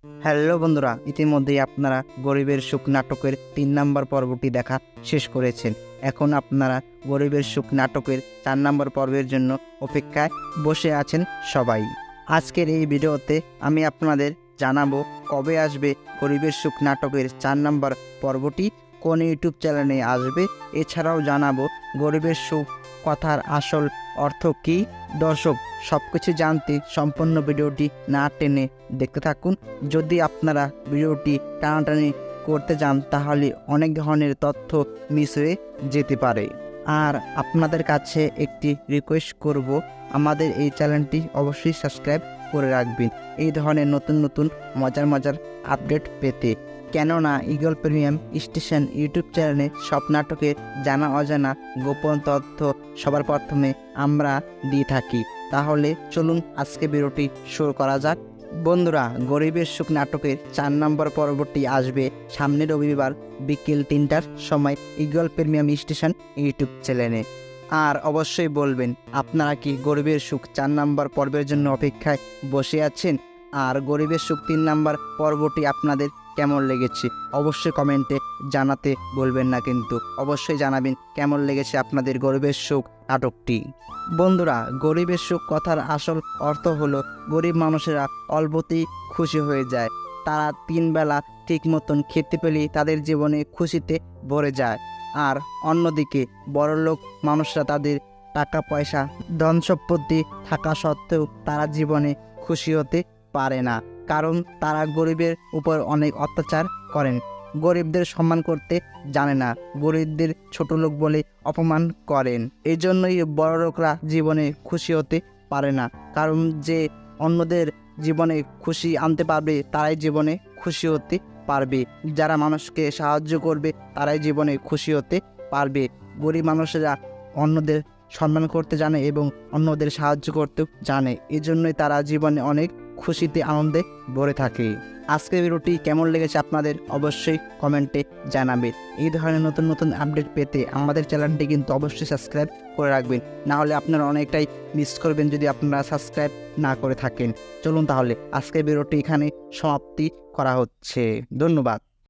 Hello বন্ধুরা, ইতিমধ্যেই আপনারা গরিবের সুখ নাটকের ৩ নম্বর পর্বটি দেখা শেষ করেছেন। এখন আপনারা গরিবের সুখ নাটকের ৪ নম্বর পর্বের জন্য অপেক্ষায় বসে আছেন সবাই। আজকের এই ভিডিওতে আমি আপনাদের জানাবো কবে আসবে গরিবের সুখ নাটকের ৪ নম্বর পর্বটি, কোন ইউটিউব চ্যানেলে আসবে। এছাড়াও জানাবো গরিবের সুখ কথার আসল অর্থ কী। দর্শক, সব কিছু জানতে সম্পূর্ণ ভিডিওটি না টেনে দেখতে থাকুন। যদি আপনারা ভিডিওটি টানাটানি করতে যান তাহলে অনেক ধরনের তথ্য মিস হয়ে যেতে পারে। আর আপনাদের কাছে একটি রিকোয়েস্ট করব, আমাদের এই চ্যানেলটি অবশ্যই সাবস্ক্রাইব করে রাখবেন এই ধরনের নতুন নতুন মজার আপডেট পেতে। কেননা ঈগল প্রিমিয়াম স্টেশন ইউটিউব চ্যানেলে সব নাটকের জানা অজানা গোপন তথ্য সবার প্রথমে আমরা দিয়ে থাকি। তাহলে চলুন আজকে ভিডিওটি শুরু করা যাক। বন্ধুরা, গরিবের সুখ নাটকের ৪ নম্বর পর্বটি আসবে সামনের রবিবার বিকেল ৩টার সময় ঈগল প্রিমিয়াম স্টেশন ইউটিউব চ্যানেলে। আর অবশ্যই বলবেন আপনারা কি গরিবের সুখ ৪ নম্বর পর্বের জন্য অপেক্ষায় বসে আছেন, আর গরিবের সুখ ৩ নম্বর পর্বটি আপনাদের কেমন লেগেছে অবশ্যই কমেন্টে জানাতে বলবেন না, কিন্তু অবশ্যই জানাবেন কেমন লেগেছে আপনাদের গরিবের সুখ নাটকটি। বন্ধুরা, গরিবের সুখ কথার আসল অর্থ হলো গরিব মানুষেরা অল্পতেই খুশি হয়ে যায়। তারা ৩ বেলা ঠিক মতন খেতে পেলেই তাদের জীবনে খুশিতে ভরে যায়। আর অন্যদিকে বড়লোক মানুষরা তাদের টাকা পয়সা ধন সম্পত্তি থাকা সত্ত্বেও তারা জীবনে খুশি হতে পারে না, কারণ তারা গরিবের উপর অনেক অত্যাচার করেন। গরিবদের সম্মান করতে জানে না, গরিবদের ছোট লোক বলে অপমান করেন। এই জন্যই বড়লোকরা জীবনে খুশি হতে পারে না, কারণ যে অন্যদের জীবনে খুশি আনতে পারবে তারাই জীবনে খুশি হতে পারবে। যারা মানুষকে সাহায্য করবে তারাই জীবনে খুশি হতে পারবে। গরিব মানুষেরা অন্যদের সম্মান করতে জানে এবং অন্যদের সাহায্য করতেও জানে, এই জন্যই তারা জীবনে অনেক খুশিতে আনন্দে ভরে থাকে। আজকের ভিডিওটি কেমন লেগেছে আপনাদের অবশ্যই কমেন্টে জানাবেন। এই ধরনের নতুন নতুন আপডেট পেতে আমাদের চ্যানেলটি কিন্তু অবশ্যই সাবস্ক্রাইব করে রাখবেন, না হলে আপনারা অনেকটাই মিস করবেন যদি আপনারা সাবস্ক্রাইব না করে থাকেন। চলুন তাহলে আজকের ভিডিওটি এখানে সমাপ্তি করা হচ্ছে। ধন্যবাদ।